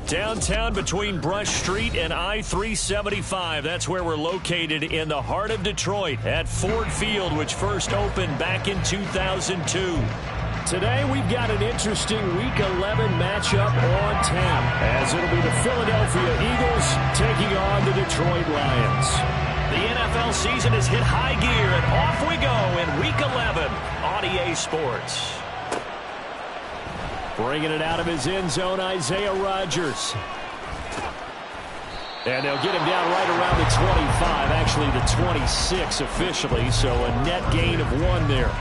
Downtown between Brush Street and I-375. That's where we're located in the heart of Detroit at Ford Field, which first opened back in 2002. Today we've got an interesting Week 11 matchup on tap, as it'll be the Philadelphia Eagles taking on the Detroit Lions. The NFL season has hit high gear, and off we go in Week 11 on EA Sports. Bringing it out of his end zone, Isaiah Rodgers. And they'll get him down right around the 25, actually the 26 officially, so a net gain of 1 there.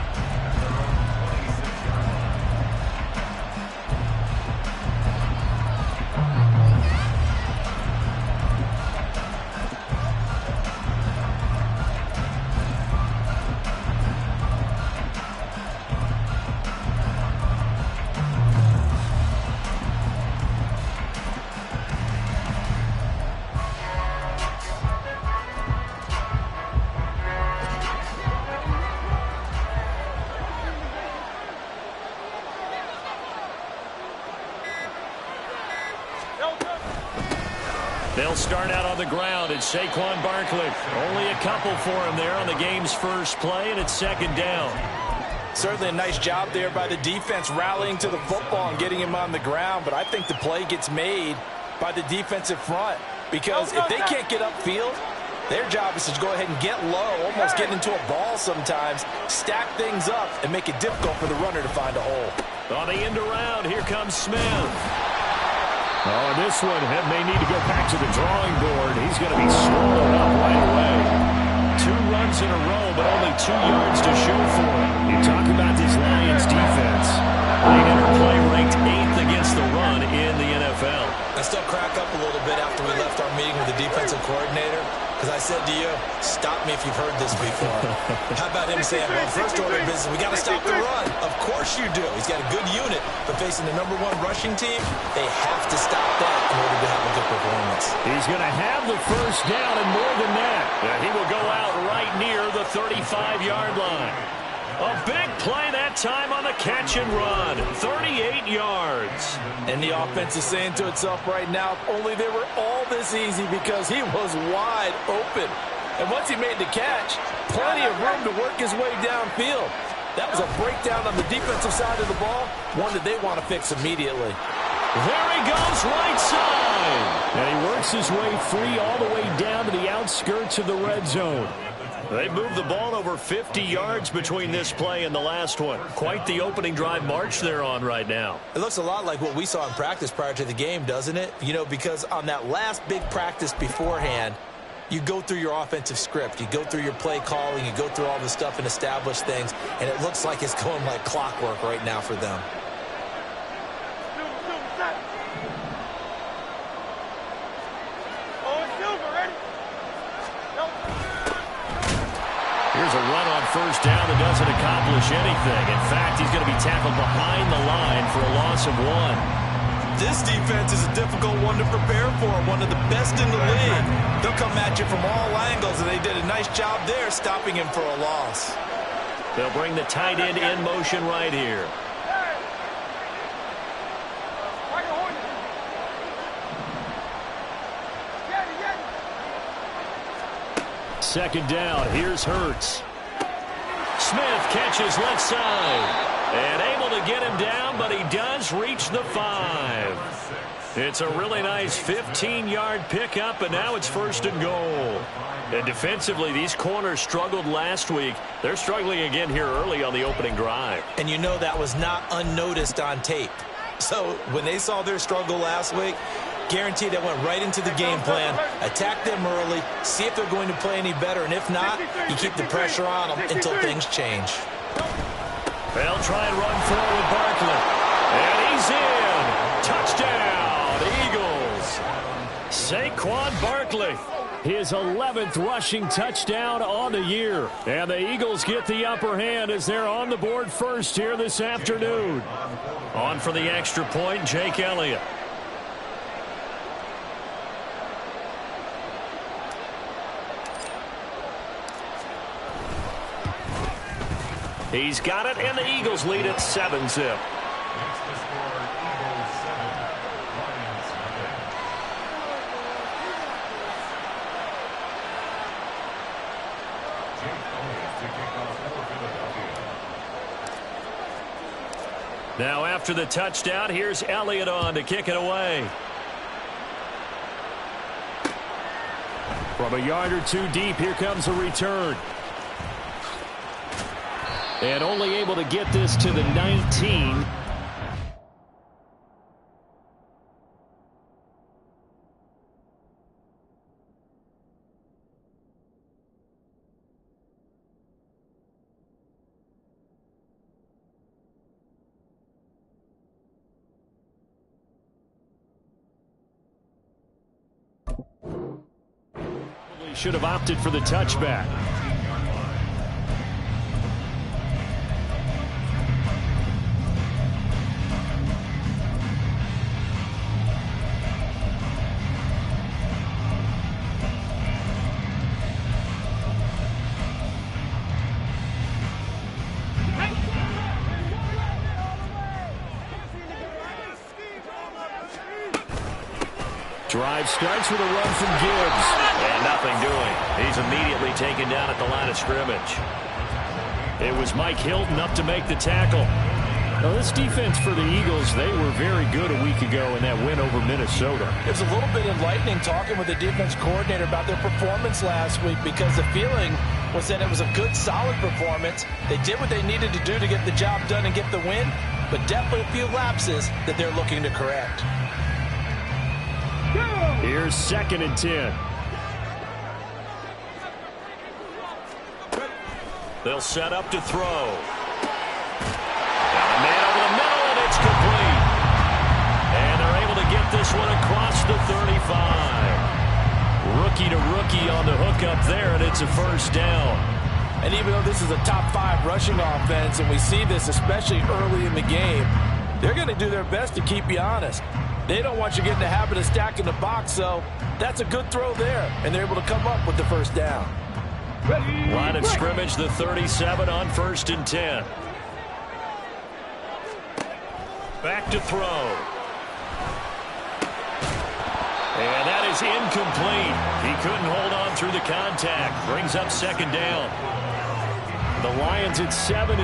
They'll start out on the ground, and Saquon Barkley. Only a couple for him there on the game's first play, and it's second down. Certainly a nice job there by the defense rallying to the football and getting him on the ground, but I think the play gets made by the defensive front, because if they can't get upfield, their job is to go ahead and get low, almost get into a ball sometimes, stack things up, and make it difficult for the runner to find a hole. On the end around, here comes Smith. Oh, this one may need to go back to the drawing board. He's going to be swallowed up right away. 2 runs in a row, but only 2 yards to show for it. You talk about this Lions defense. They enter play ranked 8th against the run in the NFL. I still crack up a little bit after we left our meeting with the defensive coordinator, because I said to you, stop me if you've heard this before. How about him saying, well, first order of business, we got to stop the run. Of course you do. He's got a good unit, but facing the #1 rushing team, they have to stop that in order to have a good performance. He's going to have the first down, and more than that, he will go out right near the 35-yard line. A big play that time on the catch and run. 38 yards. And the offense is saying to itself right now, if only they were all this easy, because he was wide open. And once he made the catch, plenty of room to work his way downfield. That was a breakdown on the defensive side of the ball, one that they want to fix immediately. There he goes, right side. And he works his way free all the way down to the outskirts of the red zone. They moved the ball over 50 yards between this play and the last one. Quite the opening drive march they're on right now. It looks a lot like what we saw in practice prior to the game, doesn't it? You know, because on that last big practice beforehand, you go through your offensive script. You go through your play calling. You go through all the stuff and establish things. And it looks like it's going like clockwork right now for them. Here's a run on first down that doesn't accomplish anything. In fact, he's going to be tackled behind the line for a loss of 1. This defense is a difficult one to prepare for, one of the best in the league. They'll come at you from all angles, and they did a nice job there stopping him for a loss. They'll bring the tight end in motion right here. Second down, here's Hurts. Smith catches left side. And able to get him down, but he does reach the 5. It's a really nice 15-yard pickup, and now it's first and goal. And defensively, these corners struggled last week. They're struggling again here early on the opening drive. And you know that was not unnoticed on tape. So when they saw their struggle last week, guaranteed that went right into the game plan. Attack them early, see if they're going to play any better, and if not, you keep the pressure on them until things change. They'll try and run forward with Barkley. And he's in. Touchdown, Eagles. Saquon Barkley. His 11th rushing touchdown on the year. And the Eagles get the upper hand as they're on the board first here this afternoon. On for the extra point, Jake Elliott. He's got it, and the Eagles lead at 7-zip. Now after the touchdown, here's Elliott on to kick it away. From a yard or two deep, here comes a return. And only able to get this to the 19. Should have opted for the touchback. Drive starts with a run from Gibbs. And nothing doing. He's immediately taken down at the line of scrimmage. It was Mike Hilton up to make the tackle. Now, this defense for the Eagles, they were very good a week ago in that win over Minnesota. It was a little bit enlightening talking with the defense coordinator about their performance last week, because the feeling was that it was a good, solid performance. They did what they needed to do to get the job done and get the win, but definitely a few lapses that they're looking to correct. Here's 2nd and 10. They'll set up to throw. And a man over the middle, and it's complete. And they're able to get this one across the 35. Rookie to rookie on the hook up there, and it's a first down. And even though this is a top 5 rushing offense, and we see this especially early in the game, they're going to do their best to keep you honest. They don't want you getting the habit of stacking the box, so that's a good throw there, and they're able to come up with the first down. Line of scrimmage, the 37 on 1st and 10. Back to throw. And that is incomplete. He couldn't hold on through the contact. Brings up 2nd down. The Lions at 7-3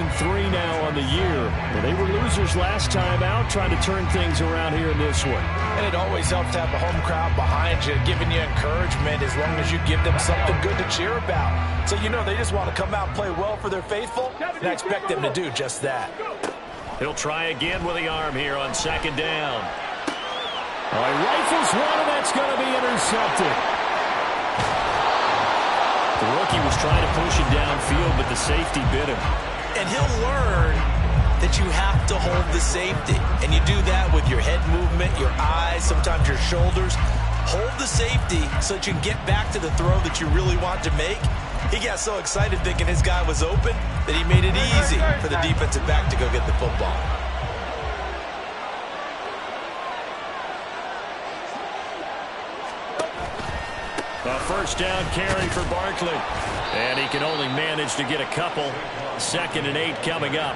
now on the year. Well, they were losers last time out, trying to turn things around here in this one. And it always helps to have a home crowd behind you, giving you encouragement as long as you give them something good to cheer about. So you know they just want to come out and play well for their faithful, and I expect them to do just that. He'll try again with the arm here on 2nd down. All right, rifles one, and that's going to be intercepted. The rookie was trying to push it downfield, but the safety bit him. And he'll learn that you have to hold the safety. And you do that with your head movement, your eyes, sometimes your shoulders. Hold the safety so that you can get back to the throw that you really want to make. He got so excited thinking his guy was open that he made it easy for the defensive back to go get the football. A first down carry for Barkley. And he can only manage to get a couple. 2nd and 8 coming up.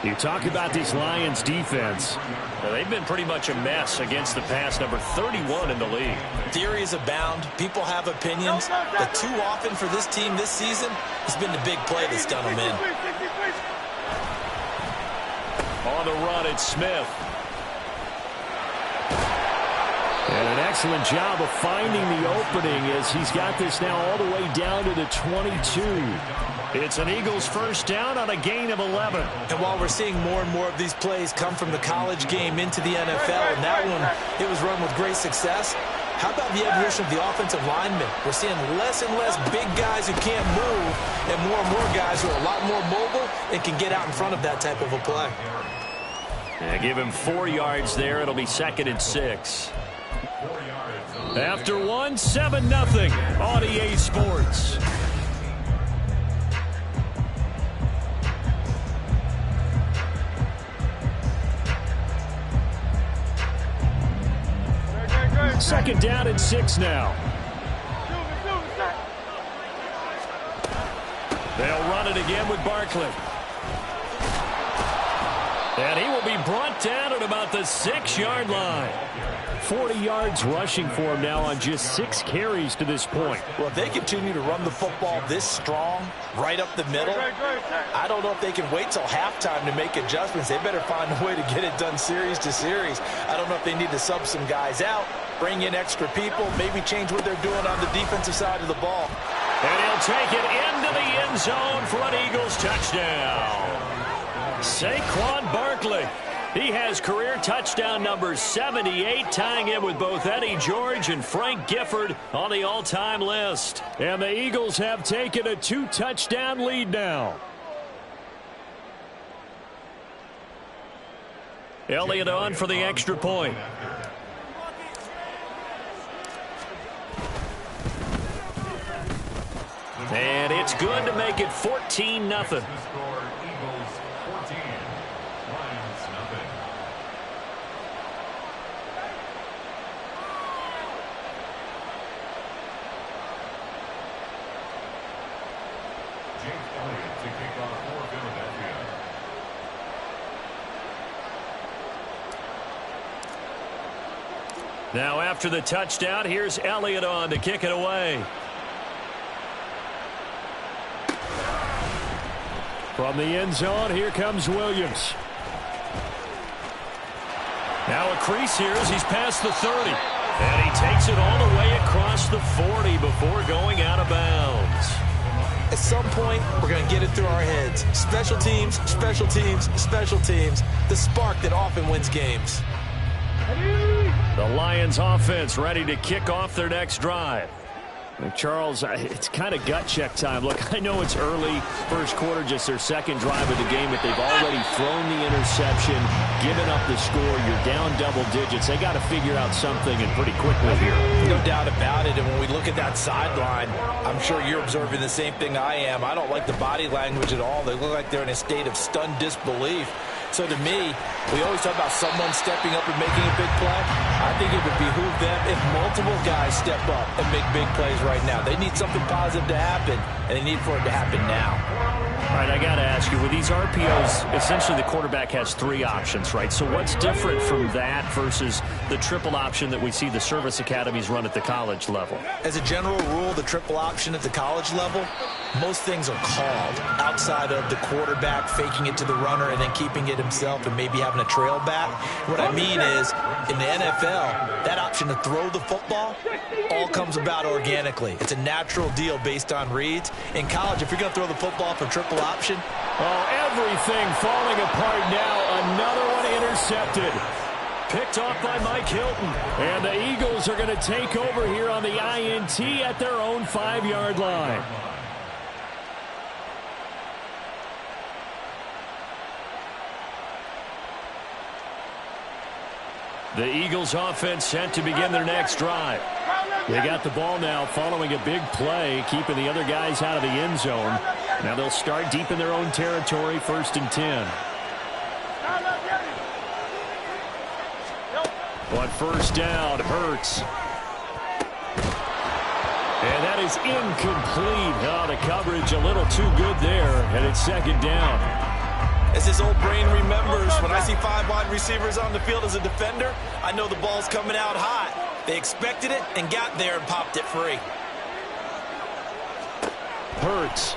You talk about this Lions defense. Now, they've been pretty much a mess against the pass, number 31 in the league. Theories abound. People have opinions. But too often for this team this season, it's been the big play that's done them in. On the run, it's Smith. And an excellent job of finding the opening as he's got this now all the way down to the 22. It's an Eagles first down on a gain of 11. And while we're seeing more and more of these plays come from the college game into the NFL, and that one, it was run with great success, how about the evolution of the offensive linemen? We're seeing less and less big guys who can't move and more guys who are a lot more mobile and can get out in front of that type of a play. And give him 4 yards there. It'll be 2nd and 6. After one, 7-0 on EA Sports. Second down and 6 now. They'll run it again with Barkley. And he will be brought down at about the 6-yard line. 40 yards rushing for him now on just 6 carries to this point. Well, if they continue to run the football this strong, right up the middle, I don't know if they can wait till halftime to make adjustments. They better find a way to get it done series to series. I don't know if they need to sub some guys out, bring in extra people, maybe change what they're doing on the defensive side of the ball. And he'll take it into the end zone for an Eagles touchdown. Saquon Barkley. He has career touchdown number 78, tying him with both Eddie George and Frank Gifford on the all-time list. And the Eagles have taken a 2-touchdown lead now. Elliott on for the extra point. And it's good to make it 14-0. Now after the touchdown, here's Elliott on to kick it away. From the end zone, here comes Williams. Now a crease here as he's past the 30. And he takes it all the way across the 40 before going out of bounds. At some point, we're going to get it through our heads. Special teams, special teams, special teams. The spark that often wins games. The Lions offense ready to kick off their next drive. Charles, it's kind of gut check time. Look, I know it's early, first quarter, just their second drive of the game, but they've already thrown the interception, given up the score. You're down double digits. They got to figure out something, and pretty quickly here. No doubt about it, and when we look at that sideline, I'm sure you're observing the same thing I am. I don't like the body language at all. They look like they're in a state of stunned disbelief. So to me, we always talk about someone stepping up and making a big play. I think it would behoove them if multiple guys step up and make big plays right now. They need something positive to happen, and they need for it to happen now. All right, I got to ask you, with these RPOs, essentially the quarterback has 3 options, right? So what's different from that versus the triple option that we see the service academies run at the college level? As a general rule, the triple option at the college level, most things are called outside of the quarterback faking it to the runner and then keeping it himself and maybe having a trail back. What I mean is, in the NFL, that option to throw the football all comes about organically. It's a natural deal based on reads. In college, if you're going to throw the football for triple option. Oh, everything falling apart now. Another one intercepted. Picked off by Mike Hilton. And the Eagles are going to take over here on the INT at their own 5-yard line. The Eagles offense set to begin their next drive. They got the ball now following a big play, keeping the other guys out of the end zone. Now they'll start deep in their own territory, 1st and 10. On 1st down, Hurts. And that is incomplete. Oh, the coverage a little too good there, and it's 2nd down. As his old brain remembers, when I see 5 wide receivers on the field as a defender, I know the ball's coming out hot. They expected it and got there and popped it free. Hurts.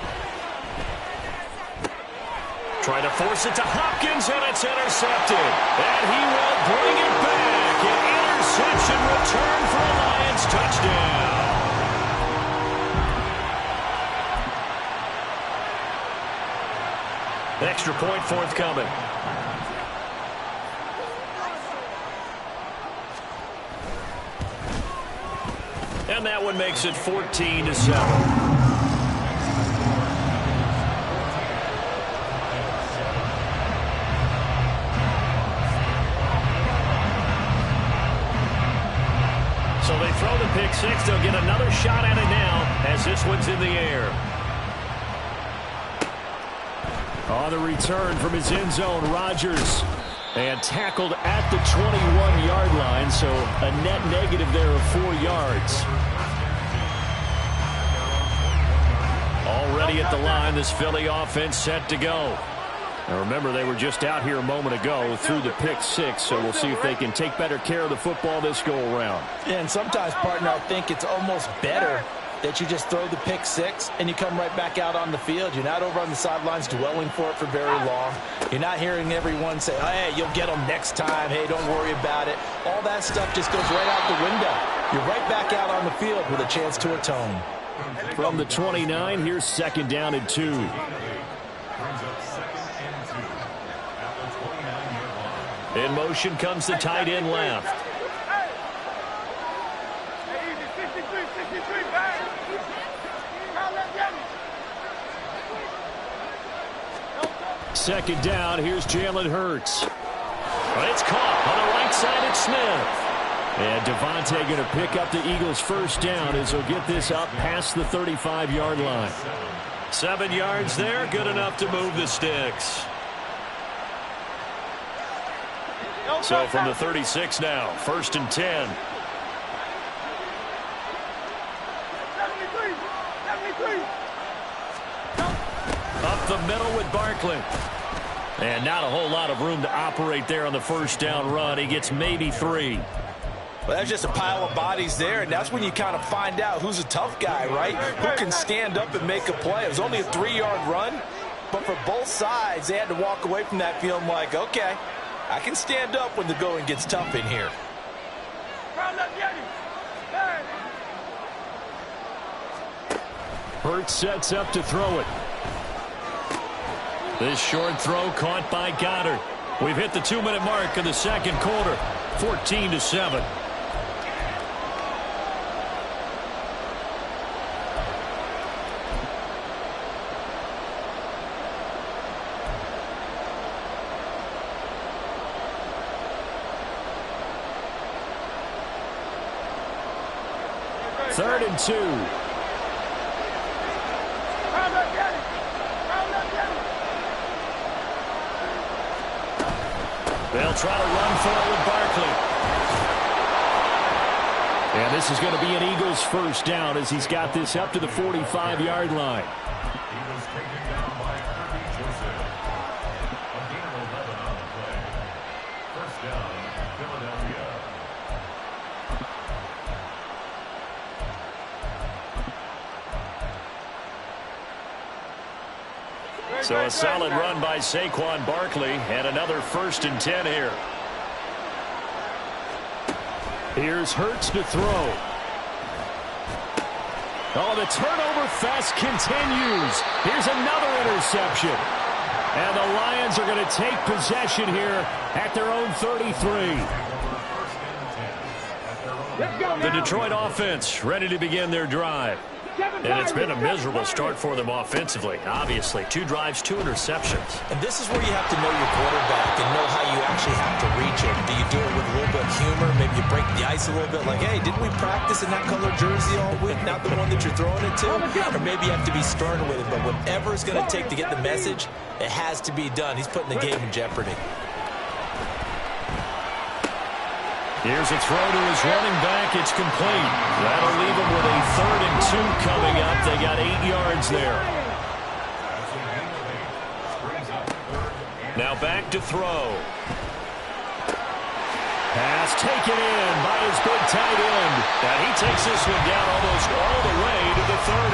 Trying to force it to Hopkins, and it's intercepted. And he will bring it back. An interception return for a Lions touchdown. Extra point forthcoming. And that one makes it 14-7. So they throw the shot at it now as this one's in the air. On the return from his end zone, Rodgers. And tackled at the 21-yard line, so a net negative there of 4 yards. Already at the line, this Philly offense set to go. Now remember, they were just out here a moment ago through the pick 6, so we'll see if they can take better care of the football this go-around. And sometimes, partner, I think it's almost better that you just throw the pick 6 and you come right back out on the field. You're not over on the sidelines dwelling for it for very long. You're not hearing everyone say, hey, you'll get them next time. Hey, don't worry about it. All that stuff just goes right out the window. You're right back out on the field with a chance to atone. From the 29, here's 2nd down and 2. In motion comes the tight end left. Second down, here's Jalen Hurts. But it's caught on the right side, it's Smith. And Devontae going to pick up the Eagles' first down as he'll get this up past the 35-yard line. 7 yards there, good enough to move the sticks. So from the 36 now, 1st and 10. Up the middle with Barkley. And not a whole lot of room to operate there on the first down run. He gets maybe 3. Well, that's just a pile of bodies there, and that's when you kind of find out who's a tough guy, right? Who can stand up and make a play. It was only a 3-yard run, but for both sides, they had to walk away from that feeling like, okay, I can stand up when the going gets tough in here. Hurts sets up to throw it. This short throw caught by Goddard. We've hit the 2-minute mark of the second quarter. 14-7. Third and 2. They'll try to run for it with Barkley. And this is going to be an Eagles first down as he's got this up to the 45-yard line. So a solid run by Saquon Barkley and another 1st and 10 here. Here's Hurts to throw. Oh, the turnover fest continues. Here's another interception. And the Lions are going to take possession here at their own 33. The Detroit offense ready to begin their drive. And it's been a miserable start for them offensively. Obviously, 2 drives, 2 interceptions. And this is where you have to know your quarterback and know how you actually have to reach him. Do you do it with a little bit of humor? Maybe you break the ice a little bit like, hey, didn't we practice in that color jersey all week? Not the one that you're throwing it to? Or maybe you have to be stern with it. But whatever it's going to take to get the message, it has to be done. He's putting the game in jeopardy. Here's a throw to his running back. It's complete. That'll leave him with a 3rd and 2 coming up. They got 8 yards there. Now back to throw. Pass taken in by his big tight end. And he takes this one down almost all the way to the 30.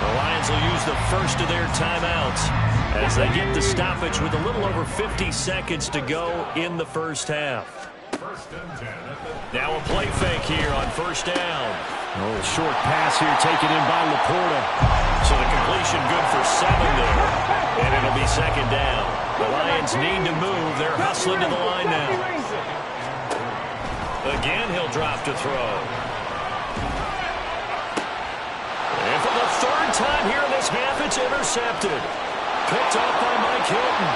The Lions will use the first of their timeouts as they get the stoppage with a little over 50 seconds to go in the first half. Now a play fake here on 1st down. Oh, short pass here taken in by Laporta. So the completion good for 7 there. And it'll be 2nd down. The Lions need to move. They're hustling to the line now. Again, he'll drop to throw. And for the 3rd time here in this half, it's intercepted. Picked off by Mike Hilton.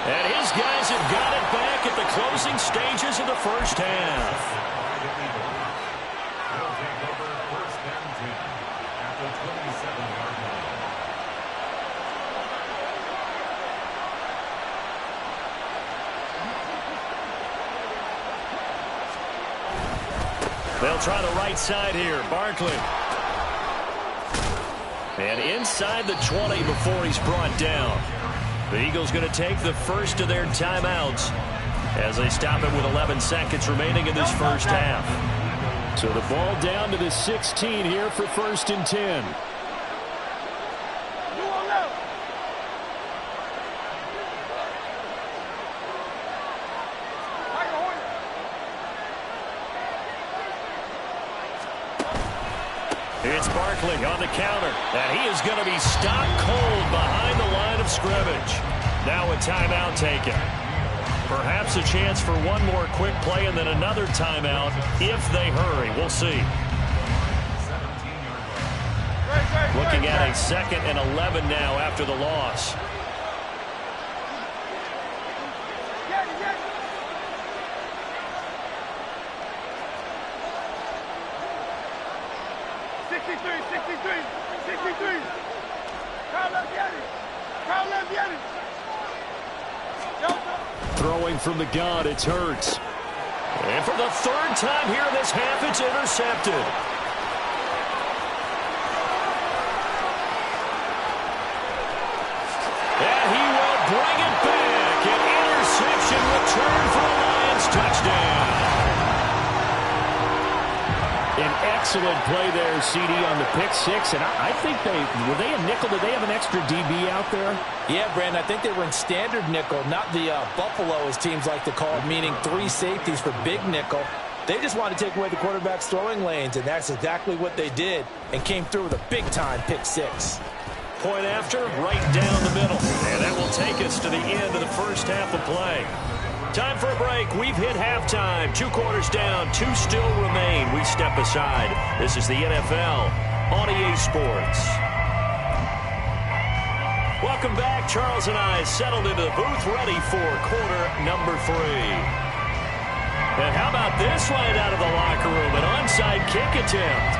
And his guys have got it back at the closing stages of the first half. They'll try the right side here. Barkley. And inside the 20 before he's brought down. The Eagles going to take the first of their timeouts as they stop it with 11 seconds remaining in this first half. So the ball down to the 16 here for 1st and 10. It's Barkley on the counter, and he is going to be stopped cold behind the line of scrimmage. Now a timeout taken. Perhaps a chance for one more quick play and then another timeout if they hurry. We'll see. Looking at a 2nd and 11 now after the loss. Throwing from the gun, it's Hurts. And for the 3rd time here in this half, it's intercepted. And he will bring it back. An interception return for a Lions touchdown. An excellent play there, CD, on the pick six. And I think were they a nickel? Did they have an extra DB out there? Yeah, Brandon, I think they were in standard nickel, not the Buffalo, as teams like to call it, meaning 3 safeties for big nickel. They just wanted to take away the quarterback's throwing lanes, and that's exactly what they did and came through with a big-time pick six. Point after, right down the middle. And that will take us to the end of the first half of play. Time for a break. We've hit halftime. 2 quarters down, 2 still remain. We step aside. This is the NFL on EA Sports. Welcome back. Charles and I settled into the booth, ready for quarter number 3. And how about this right out of the locker room? An onside kick attempt.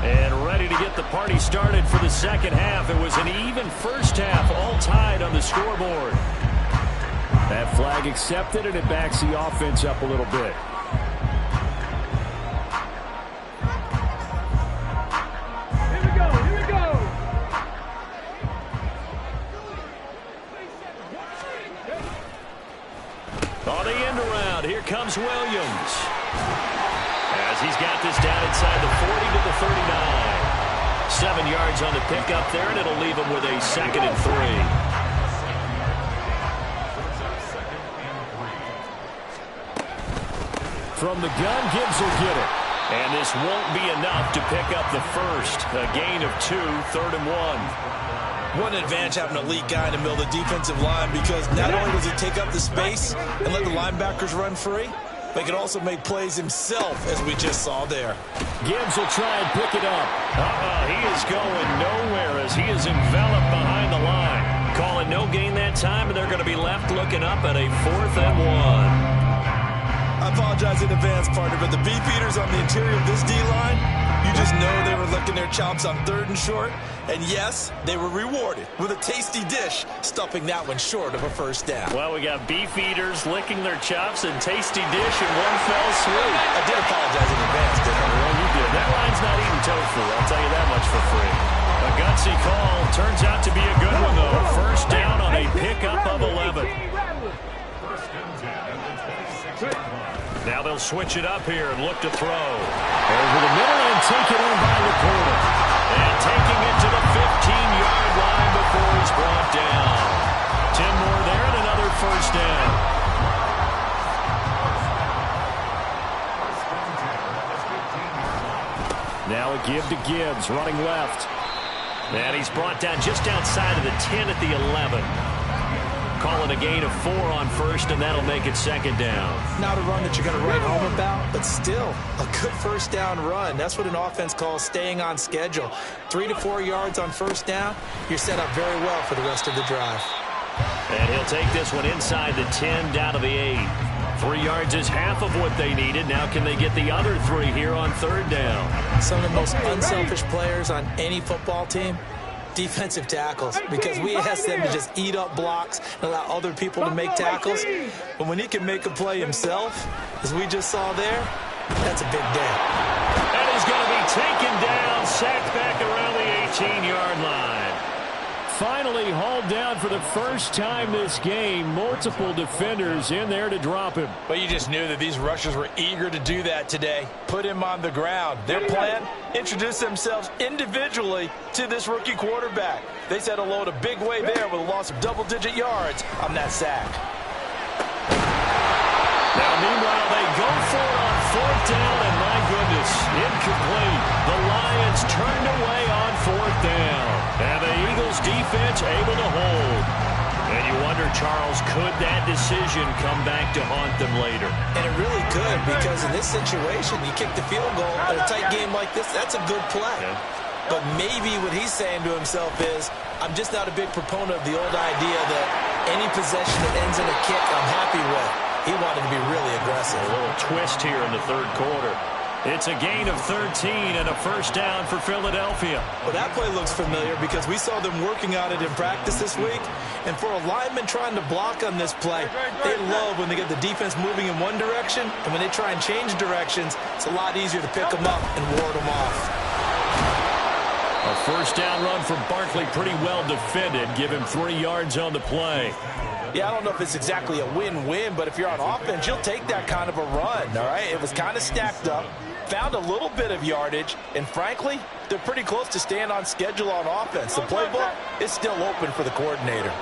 And ready to get the party started for the second half. It was an even first half, all tied on the scoreboard. That flag accepted, and it backs the offense up a little bit. On the end around, here comes Williams. As he's got this down inside the 40 to the 39. 7 yards on the pickup there, and it'll leave him with a 2nd and 3. From the gun, Gibbs will get it. And this won't be enough to pick up the first. A gain of 2, 3rd and 1. What an advantage having an elite guy in the middle of the defensive line, because not only does he take up the space and let the linebackers run free, but he can also make plays himself, as we just saw there. Gibbs will try and pick it up. He is going nowhere as he is enveloped behind the line. Calling no gain that time, and they're going to be left looking up at a 4th and 1. I apologize in advance, partner, but the beefeaters on the interior of this D-line, you just know they were licking their chops on 3rd and short. And yes, they were rewarded with a tasty dish, stuffing that one short of a first down. Well, we got beefeaters licking their chops and tasty dish in one fell swoop. I did apologize in advance, didn't I? Well, you did. That line's not eating tofu, I'll tell you that much for free. A gutsy call. Turns out to be a good one, though. First down on a pickup of 11. Now they'll switch it up here and look to throw. Over the middle and take it in by Laporta. And taking it to the 15-yard line before he's brought down. 10 more there and another first down. Now a give to Gibbs, running left. And he's brought down just outside of the 10 at the 11. Call ball and a gain of 4 on first, and that'll make it second down. Not a run that you're going to write home about, but still a good first down run. That's what an offense calls staying on schedule. 3 to 4 yards on first down, you're set up very well for the rest of the drive. And he'll take this one inside the 10, down to the 8. 3 yards is half of what they needed. Now can they get the other 3 here on third down? Some of the most unselfish players on any football team, defensive tackles, because we ask them to just eat up blocks and allow other people to make tackles. But when he can make a play himself, as we just saw there, that's a big day. And he's going to be taken down, sacked back around the 18-yard line. Finally hauled down for the first time this game. Multiple defenders in there to drop him. But you just knew that these rushers were eager to do that today. Put him on the ground. Their plan, introduce themselves individually to this rookie quarterback. They said hello in a big way there with a loss of double-digit yards on that sack. Now, meanwhile, they go for it on fourth down, and my goodness, incomplete. The Lions turned away on fourth down. And the Eagles defense able to hold. And you wonder, Charles, could that decision come back to haunt them later? And it really could, because in this situation, you kick the field goal in a tight game like this, that's a good play. Yeah. But maybe what he's saying to himself is, I'm just not a big proponent of the old idea that any possession that ends in a kick I'm happy with. He wanted to be really aggressive. A little twist here in the third quarter. It's a gain of 13 and a first down for Philadelphia. Well, that play looks familiar because we saw them working on it in practice this week. And for a lineman trying to block on this play, they love when they get the defense moving in one direction. And when they try and change directions, it's a lot easier to pick them up and ward them off. A first down run from Barkley, pretty well defended. Give him 3 yards on the play. Yeah, I don't know if it's exactly a win-win, but if you're on offense, you'll take that kind of a run, all right? It was kind of stacked up, found a little bit of yardage, and frankly, they're pretty close to staying on schedule on offense. The playbook is still open for the coordinator.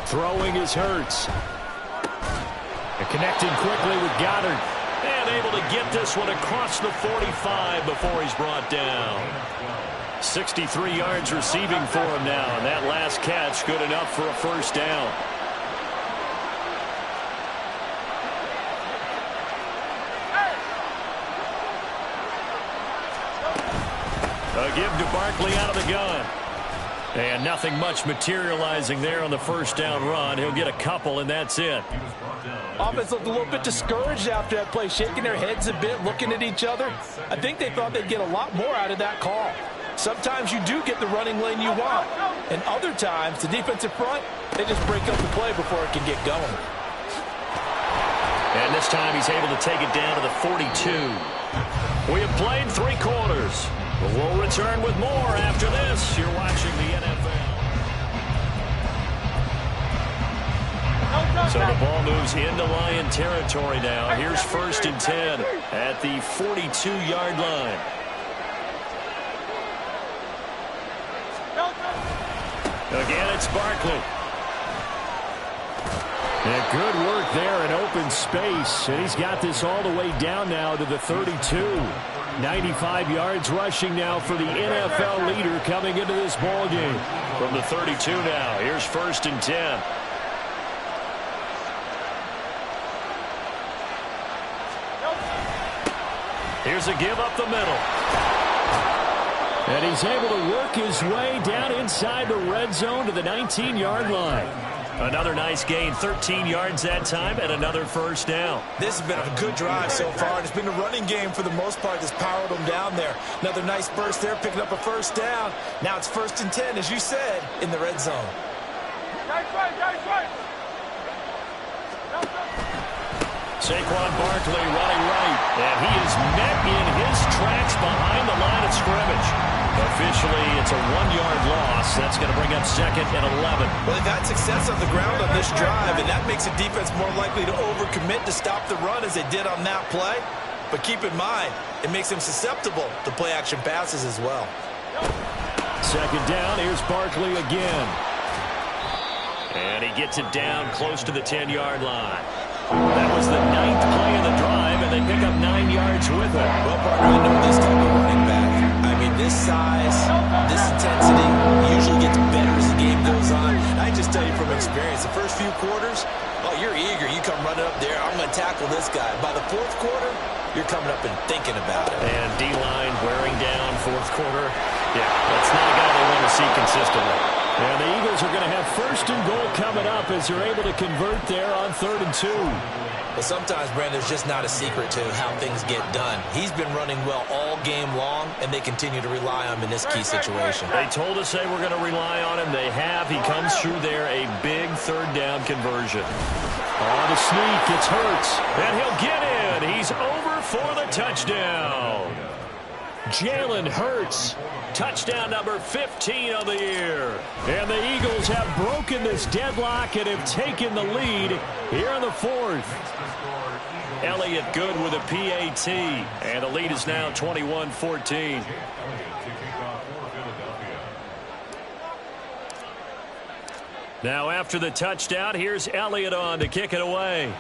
Throwing is Hurts. And connecting quickly with Goddard. And able to get this one across the 45 before he's brought down. 63 yards receiving for him now, and that last catch good enough for a first down. A give to Barkley out of the gun. And nothing much materializing there on the first down run. He'll get a couple, and that's it. Offense looked a little bit discouraged after that play, shaking their heads a bit, looking at each other. I think they thought they'd get a lot more out of that call. Sometimes you do get the running lane you want. And other times, the defensive front, they just break up the play before it can get going. And this time he's able to take it down to the 42. We have played 3 quarters. We'll return with more after this. You're watching the NFL. So the ball moves into Lion territory now. Here's first and 10 at the 42-yard line. Again, it's Barkley. And good work there in open space. And he's got this all the way down now to the 32. 95 yards rushing now for the NFL leader coming into this ball game. From the 32 now, here's first and 10. Here's a give up the middle. And he's able to work his way down inside the red zone to the 19-yard line. Another nice gain, 13 yards that time, and another first down. This has been a good drive so far, and it's been a running game for the most part that's powered them down there. Another nice burst there, picking up a first down. Now it's first and 10, as you said, in the red zone. Saquon Barkley running right, and he is met in his tracks behind the line of scrimmage. Officially, it's a 1-yard loss. That's going to bring up second and 11. Well, they've had success on the ground on this drive, and that makes the defense more likely to overcommit to stop the run as they did on that play. But keep in mind, it makes them susceptible to play-action passes as well. Second down, here's Barkley again. And he gets it down close to the 10-yard line. That was the 9th play of the drive, and they pick up 9 yards with it. Well, partner, I know this type of running back. I mean, this size, this intensity usually gets better as the 2 quarters, oh, you're eager. You come running up there. I'm going to tackle this guy. By the 4th quarter, you're coming up and thinking about it. And D-line wearing down 4th quarter. Yeah, that's not a guy they want to see consistently. And the Eagles are going to have 1st and goal coming up as they're able to convert there on 3rd and 2. But sometimes, Brandon, there's just not a secret to how things get done. He's been running well all game long, and they continue to rely on him in this key situation. They told us they were going to rely on him. They have. He comes through there, a big 3rd down conversion. On the sneak, it's Hurts, and he'll get in. He's over for the touchdown. Jalen Hurts, touchdown number 15 of the year. And the Eagles have broken this deadlock and have taken the lead here in the 4th. Elliott good with a PAT, and the lead is now 21-14. Now after the touchdown, here's Elliott on to kick it away.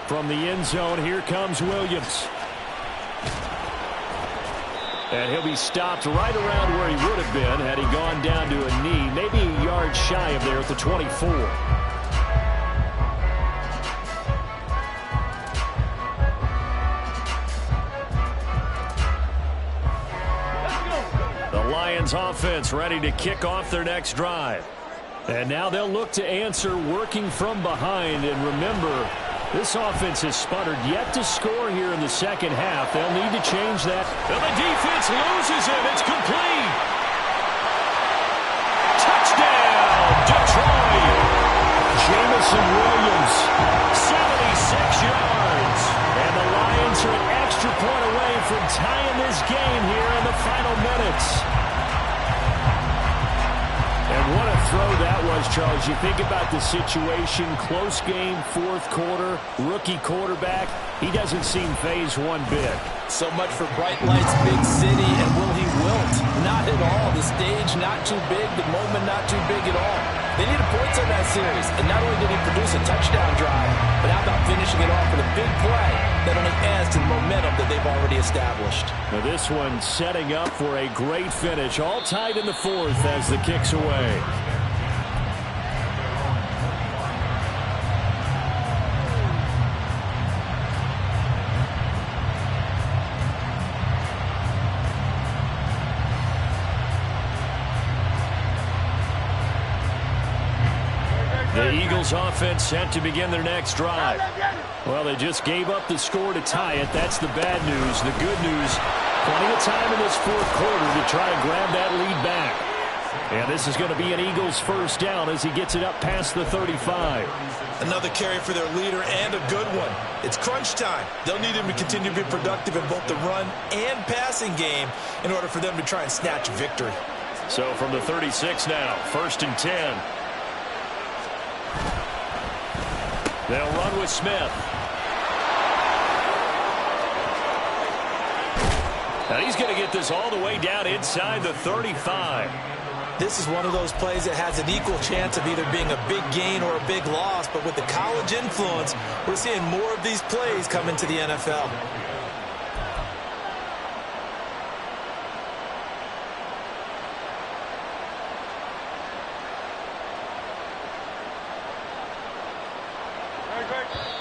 From the end zone, here comes Williams. And he'll be stopped right around where he would have been had he gone down to a knee, maybe a yard shy of there at the 24. The Lions offense ready to kick off their next drive. And now they'll look to answer working from behind. And remember, this offense has sputtered yet to score here in the 2nd half. They'll need to change that. And the defense loses him. It's complete. Touchdown, Detroit. Jamison Williams, 76 yards. And the Lions are an extra point away from tying this game here in the final minutes. And what a throw that was, Charles. You think about the situation, close game, 4th quarter, rookie quarterback. He doesn't seem phased one bit. So much for bright lights, big city, and will he wilt? Not at all. The stage not too big, the moment not too big at all. They needed points on that series, and not only did he produce a touchdown drive, but how about finishing it off with a big play that only adds to the momentum that they've already established. Now this one setting up for a great finish, all tied in the 4th as the kick's away. The Eagles offense set to begin their next drive. Well, they just gave up the score to tie it. That's the bad news. The good news, plenty of time in this 4th quarter to try and grab that lead back. And this is going to be an Eagles 1st down as he gets it up past the 35. Another carry for their leader and a good one. It's crunch time. They'll need him to continue to be productive in both the run and passing game in order for them to try and snatch victory. So from the 36 now, 1st and 10. They'll run with Smith. And he's going to get this all the way down inside the 35. This is one of those plays that has an equal chance of either being a big gain or a big loss. But with the college influence, we're seeing more of these plays come into the NFL.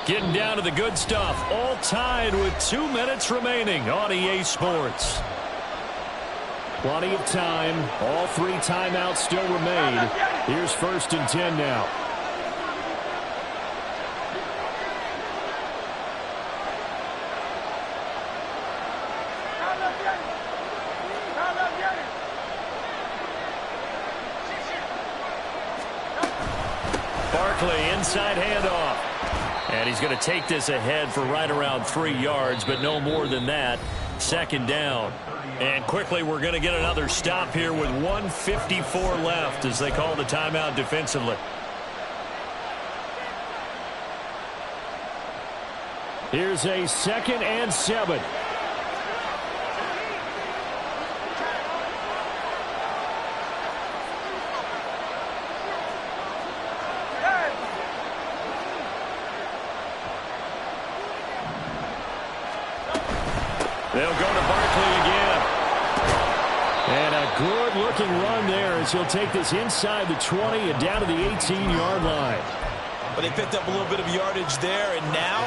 Getting down to the good stuff. All tied with 2 minutes remaining on EA Sports. Plenty of time. All 3 timeouts still remain. Here's 1st and 10 now. Barkley, inside handoff. And he's going to take this ahead for right around 3 yards, but no more than that. 2nd down. And quickly, we're going to get another stop here with 1:54 left as they call the timeout defensively. Here's a 2nd and 7. They'll go to Barkley again. And a Good-looking run there as he'll take this inside the 20 and down to the 18-yard line. But they picked up a little bit of yardage there, and now,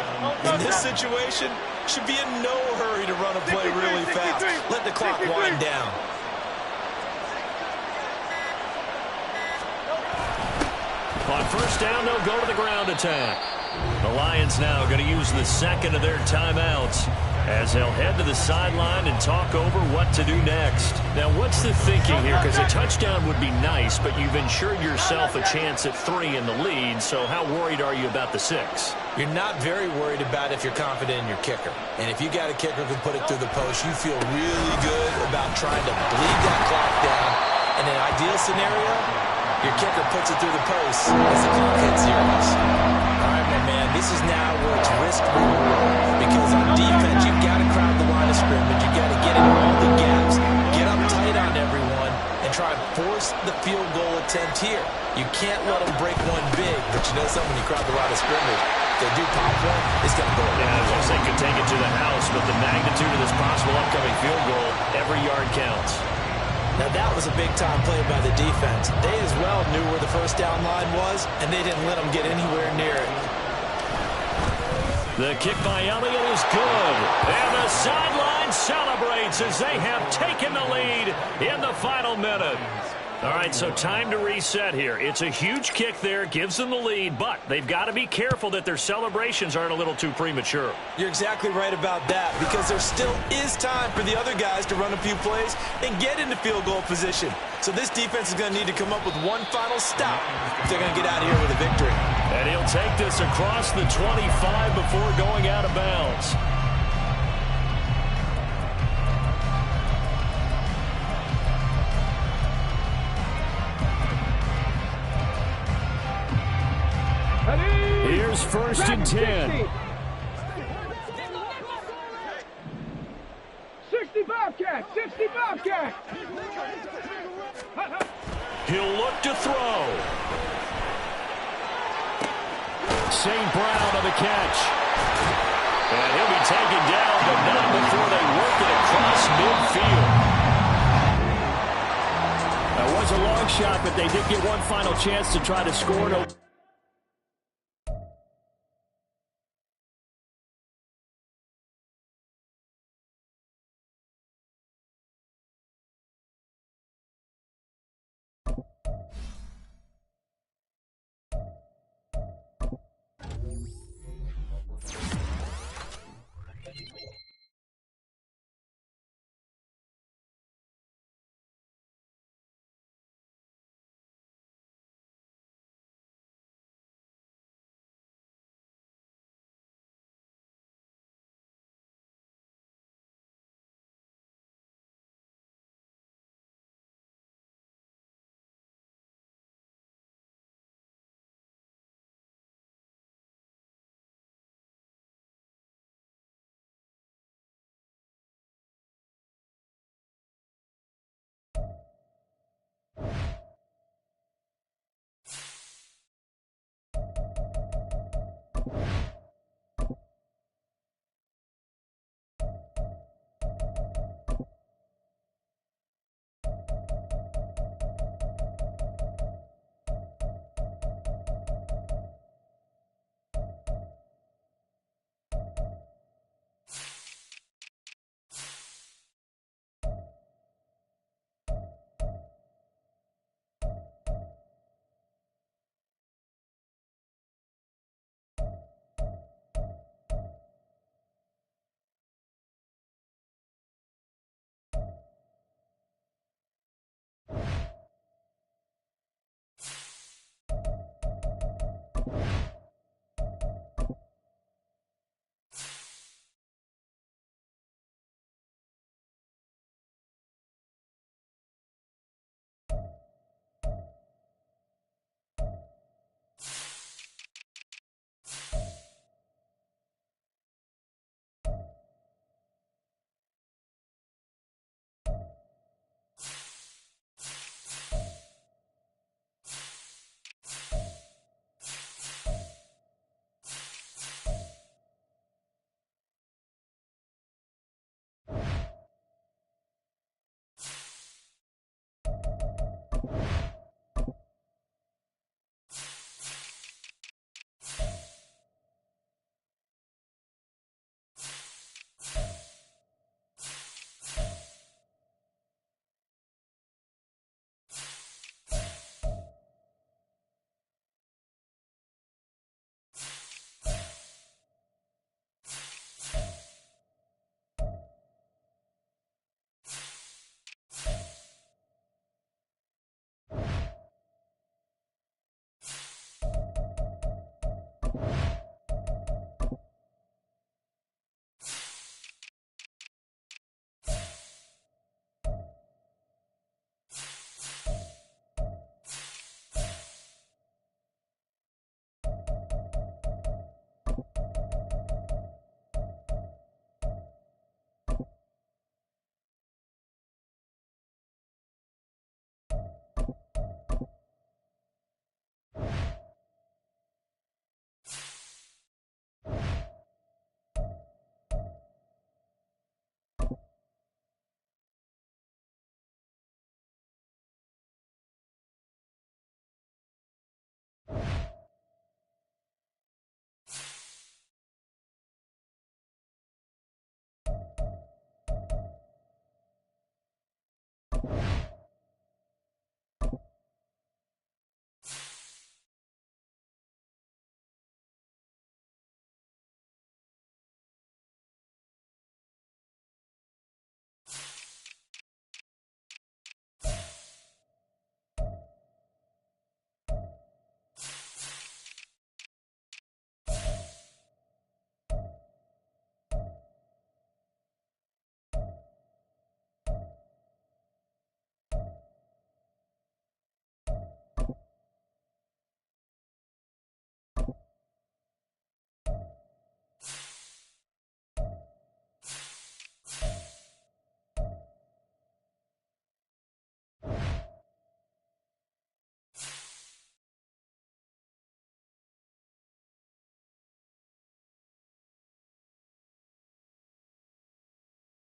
in this situation, should be in no hurry to run a play really fast. Let the clock wind down. On first down, they'll go to the ground attack. The Lions now going to use the second of their timeouts as they'll head to the sideline and talk over what to do next. Now, what's the thinking here? Because a touchdown would be nice, but you've ensured yourself a chance at 3 in the lead, so how worried are you about the 6? You're not very worried about if you're confident in your kicker. And if you got a kicker who can put it through the post, you feel really good about trying to bleed that clock down. In an ideal scenario, your kicker puts it through the post as the clock hits zeros. All right, my man, this is now where it's risk reward. Because on defense, you've got to crowd the line of scrimmage. You've got to get in all the gaps, get up tight on everyone, and try and force the field goal attempt here. You can't let them break one big, but you know something, when you crowd the line of scrimmage, if they do pop one, it's going to go away. Yeah, as they could take it to the house, but the magnitude of this possible upcoming field goal, every yard counts. Now, that was a big-time play by the defense. They as well knew where the first down line was, and they didn't let them get anywhere near it. The kick by Elliott is good. And the sideline celebrates as they have taken the lead in the final minute. All right, so time to reset here. It's a huge kick there, gives them the lead, but they've got to be careful that their celebrations aren't a little too premature. You're exactly right about that, because there still is time for the other guys to run a few plays and get into field goal position. So this defense is going to need to come up with one final stop if they're going to get out of here with a victory. And he'll take this across the 25 before going out of bounds. Here's first and 10. 60 Bobcat, 60 Bobcat. He'll look to throw. St. Brown on the catch. And he'll be taken down, but not before they work it across midfield. That was a long shot, but they did get one final chance to try to score.